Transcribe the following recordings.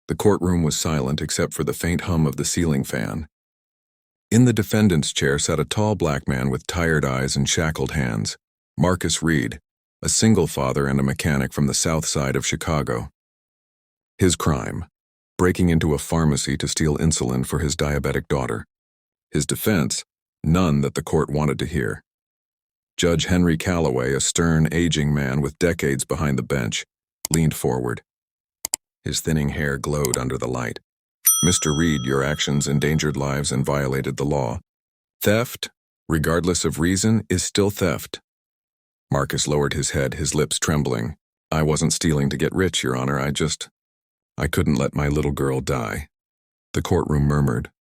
The courtroom was silent except for the faint hum of the ceiling fan. In the defendant's chair sat a tall black man with tired eyes and shackled hands, Marcus Reed, a single father and a mechanic from the south side of Chicago. His crime: breaking into a pharmacy to steal insulin for his diabetic daughter. His defense: none that the court wanted to hear. Judge Henry Calloway, a stern, aging man with decades behind the bench, leaned forward. His thinning hair glowed under the light. "Mr. Reed, your actions endangered lives and violated the law. Theft, regardless of reason, is still theft." Marcus lowered his head, his lips trembling. "I wasn't stealing to get rich, Your Honor. I couldn't let my little girl die." The courtroom murmured.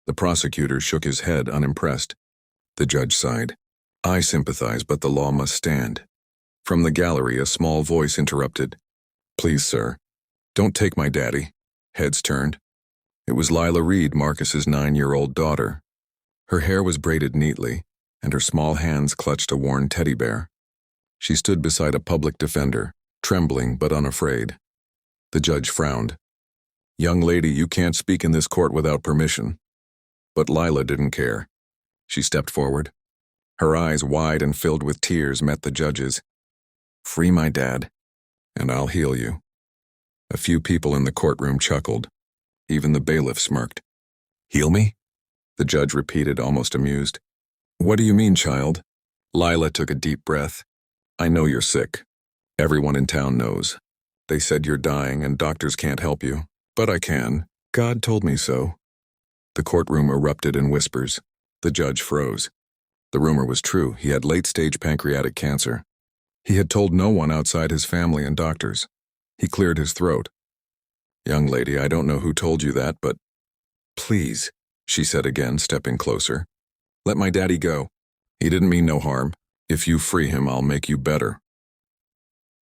The prosecutor shook his head, unimpressed. The judge sighed. "I sympathize, but the law must stand." From the gallery, a small voice interrupted. "Please, sir, don't take my daddy." Heads turned. It was Lila Reed, Marcus's 9-year-old daughter. Her hair was braided neatly, and her small hands clutched a worn teddy bear. She stood beside a public defender, trembling but unafraid. The judge frowned. "Young lady, you can't speak in this court without permission." But Lila didn't care. She stepped forward. Her eyes, wide and filled with tears, met the judge's. "Free my dad, and I'll heal you." A few people in the courtroom chuckled. Even the bailiff smirked. "Heal me?" the judge repeated, almost amused. "What do you mean, child?" Lila took a deep breath. "I know you're sick. Everyone in town knows. They said you're dying and doctors can't help you. But I can. God told me so." The courtroom erupted in whispers. The judge froze. The rumor was true. He had late-stage pancreatic cancer. He had told no one outside his family and doctors. He cleared his throat. "Young lady, I don't know who told you that, but—" "Please," she said again, stepping closer. "Let my daddy go. He didn't mean no harm. If you free him, I'll make you better."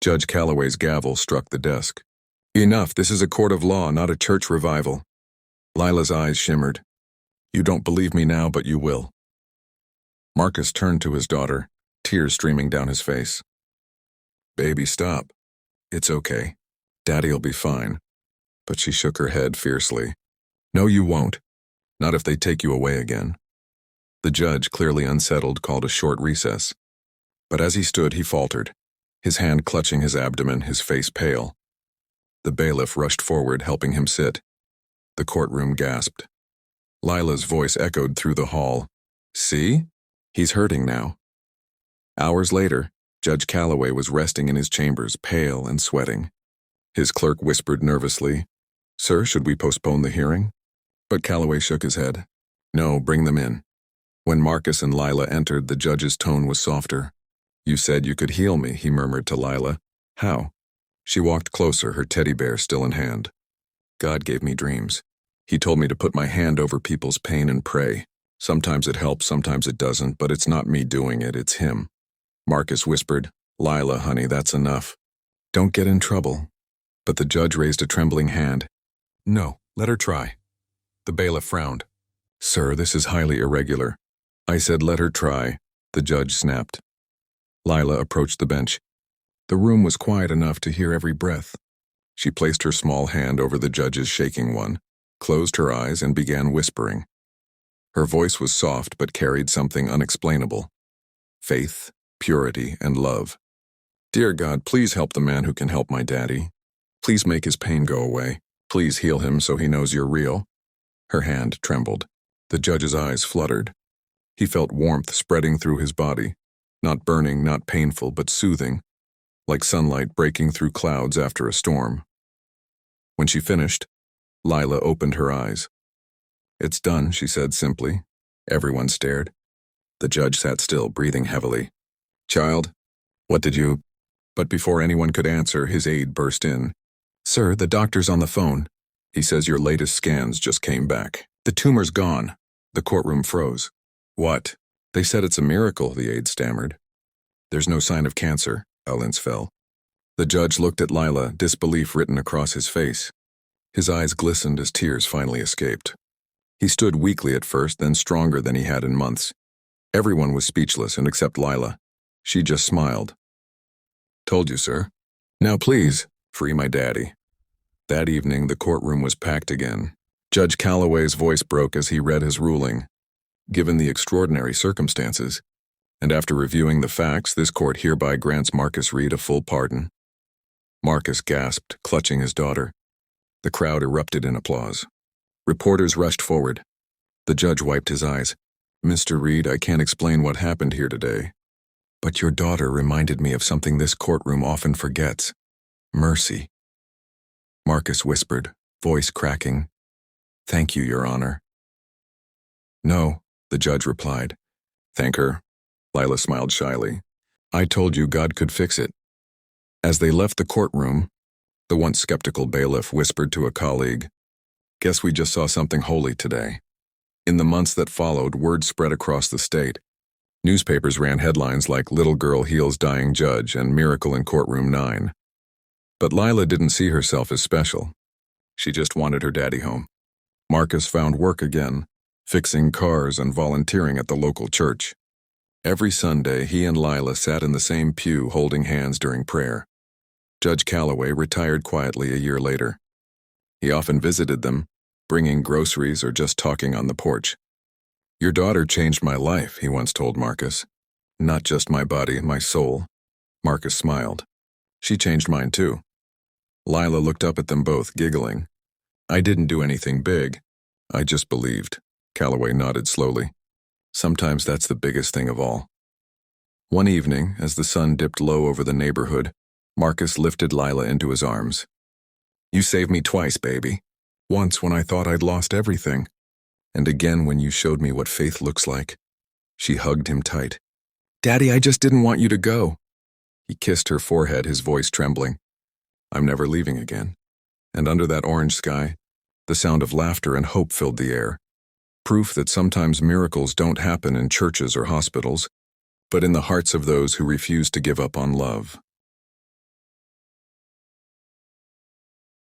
Judge Calloway's gavel struck the desk. "Enough, this is a court of law, not a church revival." Lila's eyes shimmered. "You don't believe me now, but you will." Marcus turned to his daughter, tears streaming down his face. "Baby, stop. It's okay. Daddy'll be fine." But she shook her head fiercely. "No, you won't. Not if they take you away again." The judge, clearly unsettled, called a short recess. But as he stood, he faltered, his hand clutching his abdomen, his face pale. The bailiff rushed forward, helping him sit. The courtroom gasped. Lila's voice echoed through the hall. "See? He's hurting now." Hours later, Judge Calloway was resting in his chambers, pale and sweating. His clerk whispered nervously, "Sir, should we postpone the hearing?" But Calloway shook his head. "No, bring them in." When Marcus and Lila entered, the judge's tone was softer. "You said you could heal me," he murmured to Lila. "How?" She walked closer, her teddy bear still in hand. "God gave me dreams. He told me to put my hand over people's pain and pray. Sometimes it helps, sometimes it doesn't, but it's not me doing it, it's him." Marcus whispered, "Lila, honey, that's enough. Don't get in trouble." But the judge raised a trembling hand. "No, let her try." The bailiff frowned. "Sir, this is highly irregular." "I said let her try," the judge snapped. Lila approached the bench. The room was quiet enough to hear every breath. She placed her small hand over the judge's shaking one, closed her eyes, and began whispering. Her voice was soft but carried something unexplainable. Faith, purity, and love. "Dear God, please help the man who can help my daddy. Please make his pain go away. Please heal him so he knows you're real." Her hand trembled. The judge's eyes fluttered. He felt warmth spreading through his body, not burning, not painful, but soothing, like sunlight breaking through clouds after a storm. When she finished, Lila opened her eyes. "It's done," she said simply. Everyone stared. The judge sat still, breathing heavily. "Child, what did you—" But before anyone could answer, his aide burst in. "Sir, the doctor's on the phone. He says your latest scans just came back. The tumor's gone." The courtroom froze. "What?" "They said it's a miracle," the aide stammered. "There's no sign of cancer," Ellens fell. The judge looked at Lila, disbelief written across his face. His eyes glistened as tears finally escaped. He stood weakly at first, then stronger than he had in months. Everyone was speechless, and except Lila. She just smiled. "Told you, sir. Now please, free my daddy." That evening, the courtroom was packed again. Judge Calloway's voice broke as he read his ruling. Given the extraordinary circumstances, and after reviewing the facts, this court hereby grants Marcus Reed a full pardon. Marcus gasped, clutching his daughter. The crowd erupted in applause. Reporters rushed forward. The judge wiped his eyes. "Mr. Reed, I can't explain what happened here today. But your daughter reminded me of something this courtroom often forgets. Mercy." Marcus whispered, voice cracking. "Thank you, Your Honor." "No," the judge replied. "Thank her." Lila smiled shyly. "I told you God could fix it." As they left the courtroom, the once skeptical bailiff whispered to a colleague, "Guess we just saw something holy today." In the months that followed, word spread across the state. Newspapers ran headlines like "Little Girl Heals Dying Judge" and "Miracle in Courtroom 9." But Lila didn't see herself as special. She just wanted her daddy home. Marcus found work again, fixing cars and volunteering at the local church. Every Sunday, he and Lila sat in the same pew holding hands during prayer. Judge Calloway retired quietly a year later. He often visited them, bringing groceries or just talking on the porch. "Your daughter changed my life," he once told Marcus. "Not just my body, my soul." Marcus smiled. "She changed mine too." Lila looked up at them both, giggling. "I didn't do anything big. I just believed." Calloway nodded slowly. "Sometimes that's the biggest thing of all." One evening, as the sun dipped low over the neighborhood, Marcus lifted Lila into his arms. "You saved me twice, baby. Once when I thought I'd lost everything, and again when you showed me what faith looks like." She hugged him tight. "Daddy, I just didn't want you to go." He kissed her forehead, his voice trembling. "I'm never leaving again." And under that orange sky, the sound of laughter and hope filled the air. Proof that sometimes miracles don't happen in churches or hospitals, but in the hearts of those who refuse to give up on love.